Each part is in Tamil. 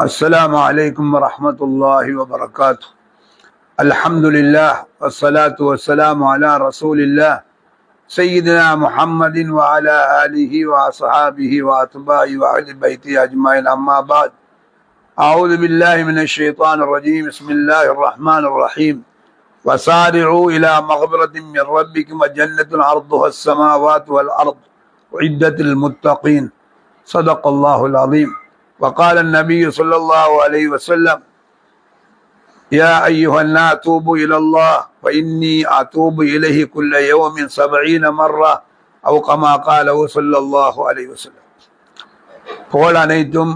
السلام عليكم ورحمة الله وبركاته. الحمد لله والصلاة والسلام على رسول الله سيدنا محمد وعلى آله وأصحابه وأتباعه وأهل بيته أجمعين، أما بعد. أعوذ بالله من الشيطان الرجيم. بسم الله الرحمن الرحيم. وسارعوا إلى مغفرة من ربكم وجنة عرضها السماوات والأرض أعدت للمتقين. صدق الله العظيم. وقال النبي صلى الله عليه وسلم: يا أيها الناس توبوا إلى الله فإني أتوب إليه كل يوم 70 مرة أو كما قال صلى الله عليه وسلم. புகழ் அனைத்தும்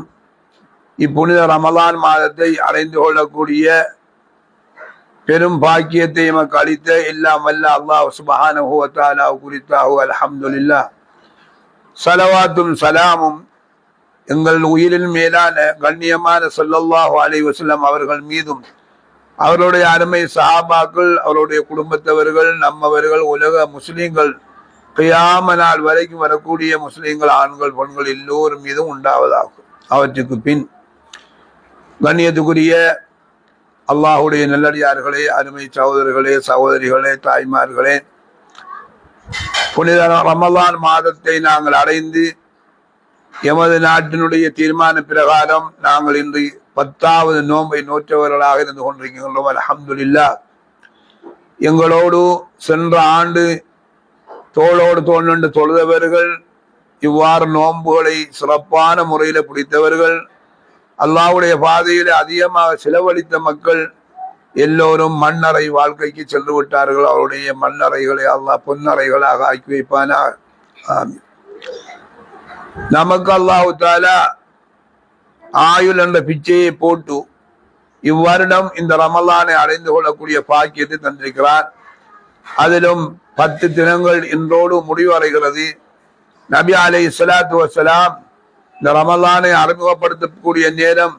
இப்புனித ரமலான் மாதத்தை அடைந்து கொள்ளக்கூடிய பெரும் பாக்கியத்தை எமக்கு அளித்த எல்லாம் வல்ல அல்லாஹ் சுப்ஹானஹு வ தஆலா குறித்தாக அல்ஹம்துலில்லாஹ். ஸலவாத்தும் சலாமும் எங்கள் உயிரின் மேலான கண்ணியமான ஸல்லல்லாஹு அலைஹி வஸல்லம் அவர்கள் மீதும், அவருடைய அருமை சஹாபாக்கள், அவருடைய குடும்பத்தவர்கள், நம்மவர்கள், உலக முஸ்லிம்கள், கியாம நாள் வரைக்கும் வரக்கூடிய முஸ்லிம்கள், ஆண்கள் பெண்கள் எல்லோரும் மீதும் உண்டாவதாகும். அவற்றுக்கு பின் கண்ணியத்துக்குரிய அல்லாஹுடைய நல்லடியார்களே, அருமை சகோதரர்களே, சகோதரிகளே, தாய்மார்களே, புனித ரமலான் மாதத்தை நாங்கள் அடைந்து எமது நாட்டினுடைய தீர்மான பிரகாரம் நாங்கள் இன்று 10வது நோன்பை நோற்றவர்களாக இருந்து கொண்டிருக்கின்றோம். அல்ஹம்துலில்லாஹ். எங்களோடு சென்ற ஆண்டு தோளோடு தோள் நின்று தொழுதவர்கள், இவ்வாறு நோன்புகளை சிறப்பான முறையில் பிடித்தவர்கள், அல்லாஹ்வுடைய பாதையில் அதிகமாக செலவழித்த மக்கள் எல்லோரும் மண்ணறை வாழ்க்கைக்கு சென்று விட்டார்கள். அவருடைய மண்ணறைகளை அல்லாஹ் பொன்னறைகளாக ஆக்கி வைப்பானாக. ஆமீன். நமக்கு அல்லாஹு தஆலா ஆயுள் என்ற பிச்சையை போட்டு இவ்வருடம் இந்த ரமலானை அடைந்து கொள்ளக்கூடிய பாக்கியத்தை தந்திருக்கிறார். அதிலும் 10 தினங்கள் இன்றோடு முடிவடைகிறது. நபி அலைஹிஸ்ஸலாத்து வஸ்ஸலாம் இந்த ரமலானை அறிமுகப்படுத்தக்கூடிய நேரம்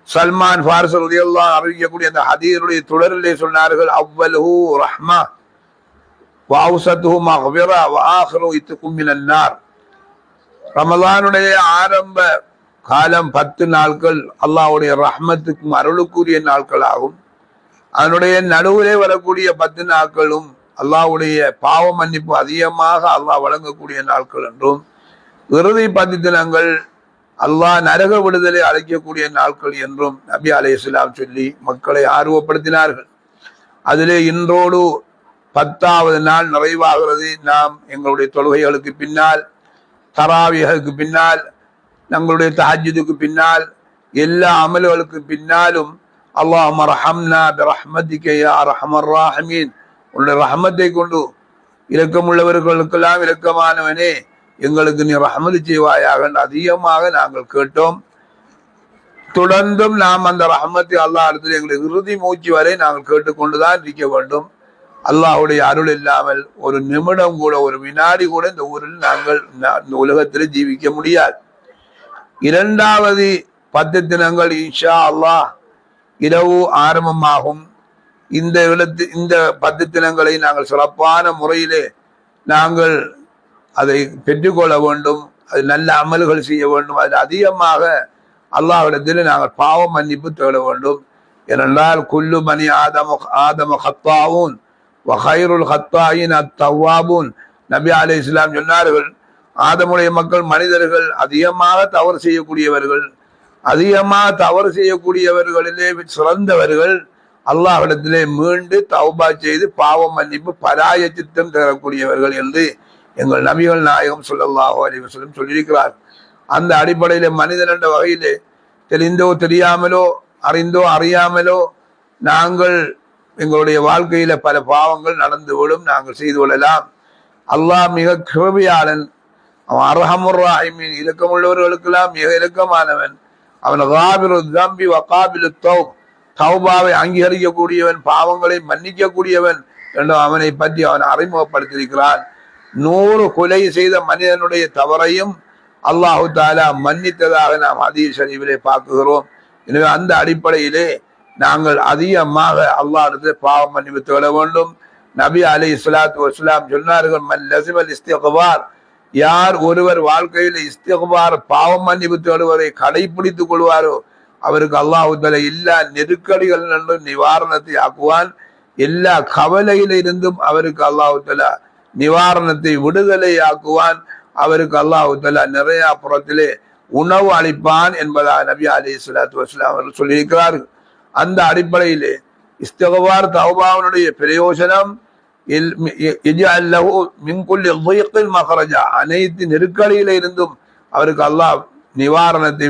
சல்மான் ஃபாரிஸி ரலியல்லாஹு அன்ஹு அறிவிக்கக்கூடிய அந்த ஹதீஸுடைய தொடரிலே சொன்னார்கள்: அவ்வலுஹு ரஹ்மா வ அவ்ஸதுஹு மக்ஃபிரா வ ஆখিরு இத்கும் மினன் நார். ரமலானுடைய ஆரம்ப காலம் 10 நாட்கள் அல்லாஹ்வுடைய ரஹ்மத்துக்கும் அருளுக்குரிய நாட்கள் ஆகும். அதனுடைய நடுவிலே வரக்கூடிய 10 நாட்களும் அல்லாஹ்வுடைய பாவ மன்னிப்பு அதிகமாக அல்லாஹ் வழங்கக்கூடிய நாட்கள் என்றும், இறுதி 10 தினங்கள் அல்லாஹ் நரக விடுதலை அழைக்கக்கூடிய நாட்கள் என்றும் நபி அலைஹிஸ்ஸலாம் சொல்லி மக்களை ஆர்வப்படுத்தினார்கள். அதிலே இன்றோடு 10வது நாள் நிறைவாகிறது. நாம் எங்களுடைய தொழுகைகளுக்கு பின்னால், தராவிகளுக்கு பின்னால், தங்களுடைய தஹஜ்ஜுதுக்கு பின்னால், எல்லா அமல்களுக்கு பின்னாலும் அல்லாஹும்ம ரஹம்னா பிரஹ்மதிக யா அர்ஹமர் ராஹிமீன், உன்னுடைய ரஹமத்தை கொண்டு இரக்கமுள்ளவர்களுக்கெல்லாம் இரக்கமானவனே எங்களுக்கு நீ ரஹமது செய்வாயாக அதிகமாக நாங்கள் கேட்டோம். தொடர்ந்தும் நாம் அந்த ரஹமத்தை அல்லாஹ் இடத்துல எங்களுக்கு இறுதி மூச்சு வரை நாங்கள் கேட்டுக்கொண்டுதான் இருக்க வேண்டும். அல்லாஹுடைய அருள் இல்லாமல் ஒரு நிமிடம் கூட, ஒரு வினாடி கூட இந்த ஊரில் நாங்கள் இந்த உலகத்தில் ஜீவிக்க முடியாது. 2வது 10 தினங்கள் இன்ஷா அல்லாஹ் இரவு ஆரம்பமாகும். இந்த 10 தினங்களை நாங்கள் சிறப்பான முறையிலே நாங்கள் அதை பெற்றுக்கொள்ள வேண்டும். அது நல்ல அமல்கள் செய்ய வேண்டும். அதில் அதிகமாக அல்லாஹ்விடத்தில் நாங்கள் பாவ மன்னிப்பு தேட வேண்டும். ஏனென்றால் குல்லு பனி ஆதம ஹத்தாவூன் வஹைருல் ஹத்தாயின் அத்தவ்வாபூன். நபி அலைஹிஸ்ஸலாம் சொன்னார்கள், ஆதமுடைய மக்கள் மனிதர்கள் அதிகமாக தவறு செய்யக்கூடியவர்கள். அதிகமாக தவறு செய்யக்கூடியவர்களிலே சிறந்தவர்கள் அல்லாஹ்விடத்திலே மீண்டு தௌபா செய்து பாவ மன்னிப்பு பராயச்சித்தம் தரக்கூடியவர்கள் என்று எங்கள் நபிகள் நாயகம் ஸல்லல்லாஹு அலைஹி வஸல்லம் சொல்லியிருக்கிறார். அந்த அடிப்படையிலே மனிதன் என்ற வகையிலே தெரிந்தோ தெரியாமலோ, அறிந்தோ அறியாமலோ நாங்கள் எங்களுடைய வாழ்க்கையில பல பாவங்கள் நடந்துவிடும், நாங்கள் செய்து கொள்ளலாம். அல்லாஹ் மிக கிருபையாளன், அவன் அர்ஹமுர் ராஹிமீன், இரக்கமுள்ளவர்களுக்கெல்லாம் மிக இரக்கமானவன். அவன் காபிரு தம்பி வகாபிலு தௌப், தௌபாவை அங்கீகரிக்கக்கூடியவன், பாவங்களை மன்னிக்கக்கூடியவன் என்று அவனை பற்றி அவன் அறிமுகப்படுத்தியிருக்கிறான். 100 கொலை செய்த மனிதனுடைய தவறையும் அல்லாஹு தஆலா மன்னித்ததாக நாம் ஹதீஸ் ஷரீஃபிலே பார்க்கிறோம். எனவே அந்த அடிப்படையிலே நாங்கள் அதிகமாக அல்லாஹ்விடத்தில் பாவ மன்னிப்பு தேட வேண்டும். நபி அலைஹிஸ்ஸலாத்து வஸ்ஸலாம் சொன்னார்கள், மன் லஸிமல் இஸ்திக்பார், யார் ஒருவர் வாழ்க்கையில் இஸ்திக்பார் பாவ மன்னிப்பு தேடுவதை கடைபிடித்துக் கொள்வாரோ அவருக்கு அல்லாஹு தஆலா எல்லா நெருக்கடிகள் நிவாரணத்தை ஆக்குவான். எல்லா கவலையில இருந்தும் அவருக்கு அல்லாஹு தஆலா நிவாரணத்தை விடுதலை ஆக்குவான். அவருக்கு அல்லாஹு தஆலா நிறைய புறத்திலே உணவு அளிப்பான் என்பதாக நபி அலைஹிஸ்ஸலாத்து வஸலாம் அவர்கள் சொல்லியிருக்கிறார்கள். அந்த அடிப்படையிலே இஸ்திக்பார் தௌபாவுடைய பிரயோஜனம் அனைத்து நெருக்கடியில இருந்தும் அவருக்கு அல்லாஹ் நிவாரணத்தை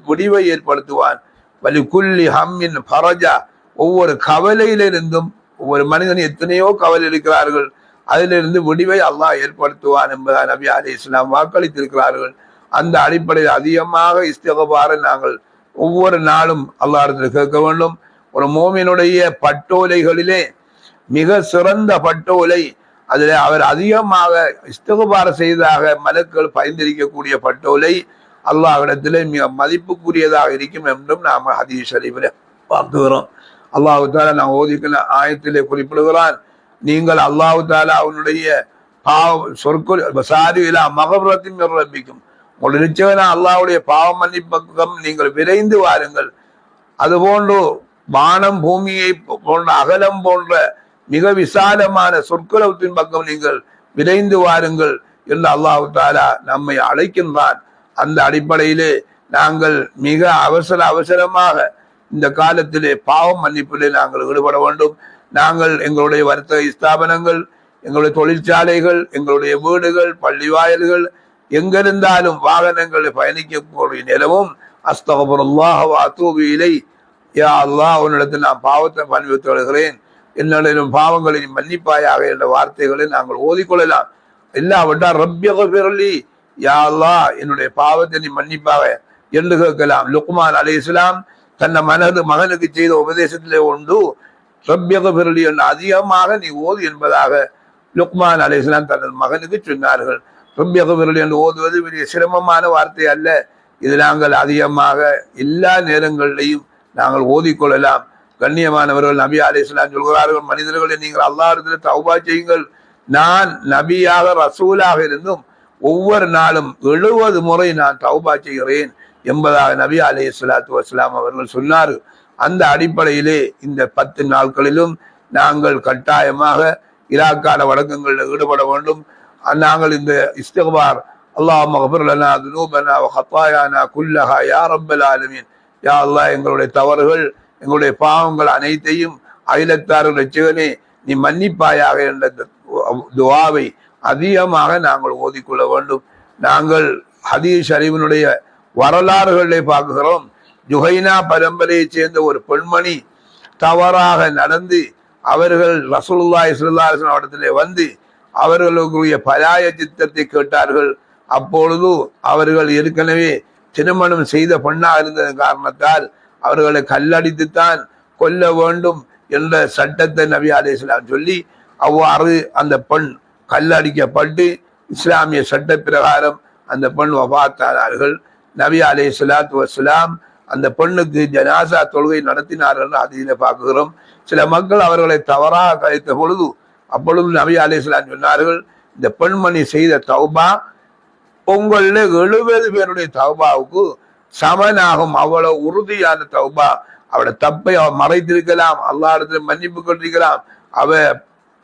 முடிவை ஏற்படுத்துவான். வலிகுல்லி ஹம்மின் ஃபரஜா, ஒவ்வொரு கவலையிலிருந்தும், ஒவ்வொரு மனிதன் எத்தனையோ கவலை இருக்கிறார்கள், அதிலிருந்து முடிவை அல்லாஹ் ஏற்படுத்துவான் என்பதாக நபி அலைஹிஸ்ஸலாம் வாக்களித்திருக்கிறார்கள். அந்த அடிப்படையில் அதிகமாக இஸ்திக்பாரை நாங்கள் ஒவ்வொரு நாளும் அல்லாஹ்விடத்தில் கேட்க வேண்டும். ஒரு மோமினுடைய பட்டோலைகளிலே மிக சிறந்த பட்டோலை, அதில் அவர் அதிகமாக இஸ்திக்பார் செய்ததாக மலக்குகள் பயந்திருக்கக்கூடிய பட்டோலை அல்லாஹ்விடத்திலே மிக மதிப்புக்குரியதாக இருக்கும் என்றும் நாம் ஹதீஸ் ஷரீஃபில் பார்க்கிறோம். அல்லாஹு தஆலா நான் ஓதிக்கிற ஆயத்திலே குறிப்பிடுகிறான், நீங்கள் அல்லாஹு தஆலா அவனுடைய சொற்கள் சாரியிலா மகபுரத்தின் ரப்பிக்கும், உங்களுடைய நிச்சயம் அல்லாஹ்வுடைய பாவ மன்னிப்பக்கம் நீங்கள் விரைந்து வாருங்கள். அதுபோன்று வானம் பூமியை போன்ற அகலம் போன்ற மிக விசாலமான சொற்களத்தின் பக்கம் நீங்கள் விரைந்து வாருங்கள் என்று அல்லாஹு தஆலா நம்மை அழைக்கின்றான். அந்த அடிப்படையிலே நாங்கள் மிக அவசரமாக இந்த காலத்திலே பாவம் மன்னிப்பிலே நாங்கள் ஈடுபட வேண்டும். நாங்கள் எங்களுடைய வர்த்தக ஸ்தாபனங்கள், எங்களுடைய தொழிற்சாலைகள், எங்களுடைய வீடுகள், பள்ளி வாயில்கள் எங்கிருந்தாலும் வாகனங்களை பயணிக்கக்கூடிய நிலவும் அஸ்தக்ஃபிருல்லாஹ் வ அத்தூபு இலைஹ், யா அல்லாஹ் உன்னிடத்தில் நான் பாவத்தை மன்னித்து வருகிறேன், என்னுடைய பாவங்களை மன்னிப்பாயாக என்ற வார்த்தைகளை நாங்கள் ஓதிக்கொள்ளலாம். இல்லாவிட்டால் ரப்பியக்ஃபிர்லி, யா அல்லாஹ் என்னுடைய பாவத்தை நீ மன்னிப்பாக என்று கேட்கலாம். லுக்மான் அலைஹிஸ்ஸலாம் தன்னை மகனுக்கு செய்த உபதேசத்திலே உண்டு, ரப்பியக்ஃபிர்லி என்று அதிகமாக நீ ஓது என்பதாக லுக்மான் அலைஹிஸ்ஸலாம் தனது மகனுக்கு சொன்னார்கள். ரப்பியக்ஃபிர்லி என்று ஓதுவது பெரிய சிரமமான வார்த்தை அல்ல. இது நாங்கள் அதிகமாக எல்லா நேரங்களிலையும் நாங்கள் ஓதிக்கொள்ளலாம். கண்ணியமானவர்கள், நபி அலைஹிஸ்ஸலாம் சொல்கிறார்கள், மனிதர்களை நீங்கள் அல்லாஹ்விடத்தில் தௌபா செய்யுங்கள். நான் நபியாக ரசூலாக இருந்தும் ஒவ்வொரு நாளும் 70 முறை நான் தௌபா செய்கிறேன் என்பதாக நபி அலைஹிஸ்ஸலாத்து வஸலாம் அவர்கள் சொன்னார். அந்த அடிப்படையிலே இந்த 10 நாட்களிலும் நாங்கள் கட்டாயமாக இலாக்கான வழக்கங்களில் ஈடுபட வேண்டும். நாங்கள் இந்த இஸ்திக்பார் அல்லாஹும்ம ஃகிர் லனா துனூபனா வ ஹதாயானா குல்லஹா யா ரப்பல் ஆலமீன், யா அல்லாஹ் எங்களுடைய தவறுகள், எங்களுடைய பாவங்கள் அனைத்தையும் அகிலத்தார்கள் ரட்சகனே நீ மன்னிப்பாயாக என்ற துஆவை அதிகமாக நாங்கள் ஓதிக்கொள்ள வேண்டும். நாங்கள் ஹதீஸ் ஷரீஃபினுடைய வரலாறுகளை பார்க்கிறோம். ஜுஹைனா பரம்பரையை சேர்ந்த ஒரு பெண்மணி தவறாக நடந்து அவர்கள் ரசூலுல்லாஹி ஸல்லல்லாஹு அலைஹி வஸல்லம் இடத்திலே வந்து அவர்களுக்குரிய பலாய சித்தத்தை கேட்டார்கள். அப்பொழுது அவர்கள் ஏற்கனவே திருமணம் செய்த பெண்ணாக இருந்த காரணத்தால் அவர்களை கல்லடித்துத்தான் கொல்ல வேண்டும் என்ற சட்டத்தை நபி அலைஹிஸ்ஸலாம் சொல்லி அவ்வாறு அந்த பெண் கல்லடிக்கப்பட்டு இஸ்லாமிய சட்ட பிரகாரம் அந்த பெண் வஃபாத்தானார்கள். நபி அலைஹிஸ்ஸலாத்து வஸ்ஸலாம் அந்த பெண்ணுக்கு ஜனாசா தொழுகை நடத்தினார்கள். அதில் பார்க்கிறோம். சில மக்கள் அவர்களை தவறாக கழித்த பொழுது அப்பொழுது நபி அலைஹிஸ்ஸலாம் சொன்னார்கள், இந்த பெண்மணி செய்த தௌபா உங்களில் 70 பேருடைய தௌபாவுக்கு சமனாகும். அவ்வளவு உறுதியான தௌபா. அவளை தப்பை அவ மறைத்திருக்கலாம், அல்லாஹ்விடத்துல மன்னிப்பு கொண்டிருக்கலாம். அவ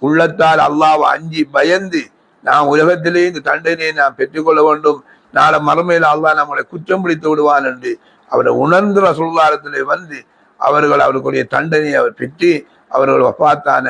உள்ளத்தால் அல்லாஹ்வை அஞ்சி பயந்து நாம் உலகத்திலே இந்த தண்டனையை நாம் பெற்றுக்கொள்ள வேண்டும், நாளை மறுமையில் அல்லாஹ் நம்மளை குற்றம் பிடித்து விடுவான் என்று அவரை உணர்ந்து ரசூலுல்லாஹிடத்திலே வந்து அவர்கள் அவர்களுடைய தண்டனையை அவர் பெற்று அவர்கள் வஃபாத்தான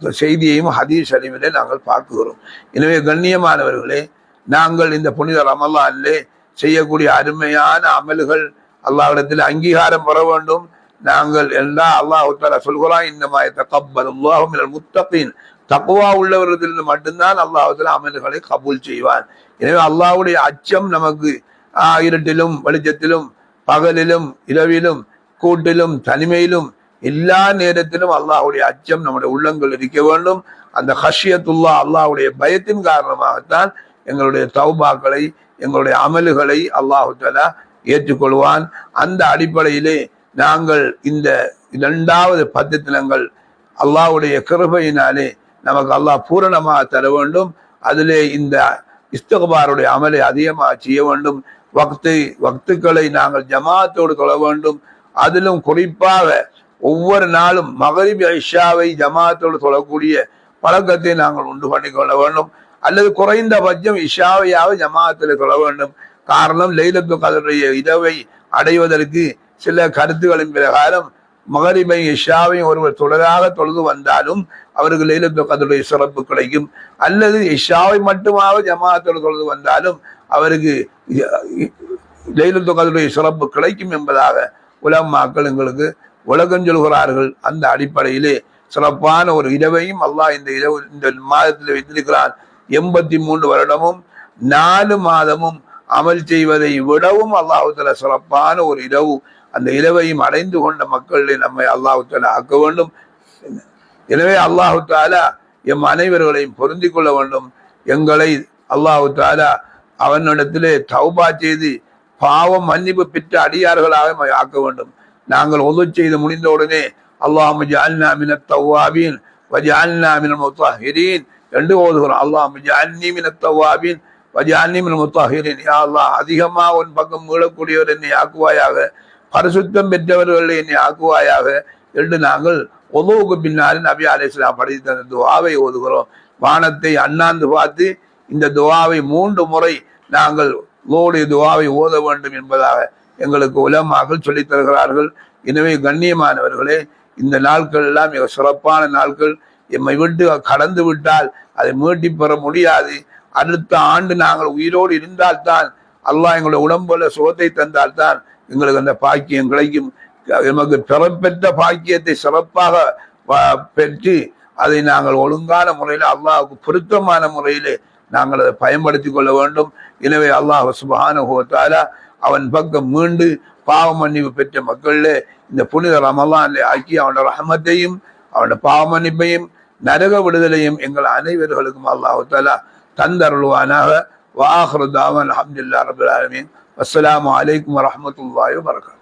செய்தியையும் ஹதீஸ் ஷரீஃபிலே நாங்கள் பார்க்கிறோம். எனவே கண்ணியமானவர்களே, நாங்கள் இந்த புனித ரமலானிலே செய்யக்கூடிய அருமையான அமல்கள் அல்லாஹ்விடத்தில் அங்கீகாரம் பெற வேண்டும். நாங்கள் எல்லா அல்லாஹ் தஆலா சொல்கிறான், இன்னமா யதகப்பலுல்லாஹு மினல் முத்தகீன், தக்வா உள்ளவர்களிலிருந்து மட்டும்தான் அல்லாஹ் தஆலா அமல்களை கபூல் செய்வான். எனவே அல்லாஹ்வுடைய அச்சம் நமக்கு இருட்டிலும் வெளிச்சத்திலும் பகலிலும் இரவிலும் கூட்டிலும் தனிமையிலும் எல்லா நேரத்திலும் அல்லாஹ்வுடைய அச்சம் நம்முடைய உள்ளங்கள் இருக்க வேண்டும். அந்த ஹஷ்யத்துல்லாஹ் அல்லாஹ்வுடைய பயத்தின் காரணமாகத்தான் எங்களுடைய தௌபாக்களை எங்களுடைய அமல்களை அல்லாஹ் தஆலா ஏற்றுக்கொள்வான். அந்த அடிப்படையிலே நாங்கள் இந்த 2வது 10 தினங்கள் அல்லாஹ்வுடைய கிருபையினாலே நமக்கு அல்லாஹ் பூரணமாக தர வேண்டும். அதிலே இந்த இஸ்திக்பாருடைய அமலை அதிகமாக செய்ய வேண்டும். வக்துக்களை நாங்கள் ஜமாத்தோடு தொழ வேண்டும். அதிலும் குறிப்பாக ஒவ்வொரு நாளும் மகரிப் இஷாவை ஜமாத்தோடு தொழக்கூடிய பழக்கத்தை நாங்கள் உண்டு பண்ணிக்கொள்ள வேண்டும். அல்லது குறைந்தபட்சம் இஷாவையாவது ஜமாத்தில் தொழ வேண்டும். காரணம் லைலத்துல் கத்ருடைய இரவை அடைவதற்கு சில கருத்துக்களின் பிரகாரம் மகரிபை இஷாவையும் ஒருவர் தொடராக தொழுது வந்தாலும் அவருக்கு லைலத்துல் கத்ருடைய சிறப்பு கிடைக்கும். அல்லது இஷாவை மட்டுமாக ஜமாத்தோடு தொழுது வந்தாலும் அவருக்கு லைலத்துல் கத்ருடைய சிறப்பு கிடைக்கும் என்பதாக உலமாக்கள் எங்களுக்கு உலகம் சொல்கிறார்கள். அந்த அடிப்படையிலே சிறப்பான ஒரு இரவையும் அல்லாஹ் இந்த மாதத்தில் வைத்திருக்கிறான். 83 வருடமும் 4 மாதமும் அமல் செய்வதை விடவும் அல்லாஹு தஆலா சிறப்பான ஒரு இரவு. அந்த இரவையும் அடைந்து கொண்ட மக்களை நம்மை அல்லாஹு தஆலா ஆக்க வேண்டும். எனவே அல்லாஹு தஆலா எம் அனைவர்களையும் பொருந்தி கொள்ள வேண்டும். எங்களை அல்லாஹு தஆலா அவனிடத்திலே தௌபா செய்து பாவம் மன்னிப்பு பெற்ற அடியார்களாக ஆக்க வேண்டும். நாங்கள் ஒது செய்து முடிந்தவுடனே அல்லாஹும்ம ஜஅல்னா மினத் தவ்வாபீன் வஜஅல்னா மினல் முத்தஹிரீன் என்று ஓதுகிறோம். அல்லாஹும்ம ஜஅல்னி மினத் தவ்வாபீன் வஜஅல்னி மினல் முத்தஹிரீன். யா அல்லாஹ், அதிகமாக உன் பக்கம் மீளக்கூடியவர் என்னை ஆக்குவாயாக, பரிசுத்தம் பெற்றவர்கள் என்னை ஆக்குவாயாக என்று நாங்கள் ஒதுவுக்கு பின்னால் நபி அலைஹிஸ்ஸலாம் படித்த அந்த துஆவை ஓதுகிறோம். வானத்தை அண்ணாந்து பார்த்து இந்த துஆவை 3 முறை நாங்கள் லோடைய துஆவை ஓத வேண்டும் என்பதாக எங்களுக்கு உலமாக்கள் சொல்லித் தருகிறார்கள். எனவே கண்ணியமானவர்களே, இந்த நாட்கள் எல்லாம் மிக சிறப்பான நாட்கள். எம்மை விட்டு கடந்து விட்டால் அதை மீட்டி பெற முடியாது. அடுத்த ஆண்டு நாங்கள் உயிரோடு இருந்தால்தான், அல்லாஹ் எங்களுடைய உடம்புல சுகத்தை தந்தால்தான் எங்களுக்கு அந்த பாக்கியம் கிடைக்கும். எமக்கு பிறப்பெற்ற பாக்கியத்தை சிறப்பாக பெற்று அதை நாங்கள் ஒழுங்கான முறையில் அல்லாஹ்வுக்கு பொருத்தமான முறையிலே நாங்கள் அதை பயன்படுத்தி கொள்ள வேண்டும். எனவே அல்லாஹ் சுப்ஹானஹு வ தஆலா அவன் பக்கம் மீண்டு பாவ மன்னிப்பு பெற்ற மக்களிலே இந்த புனித ரமலானிலே ஆக்கி அவனோட ரஹமத்தையும் அவனோட பாவ மன்னிப்பையும் நரக விடுதலையும் எங்கள் அனைவர்களுக்கும் அல்லாஹு தஆலா தந்தருள்வானாக. வ ஆகிரு தாவானா அல்ஹம்துலில்லாஹி ரப்பில் ஆலமீன். அஸ்ஸலாமு அலைக்கும் வரஹ்மத்துல்லாஹி வபரகாத்துஹு.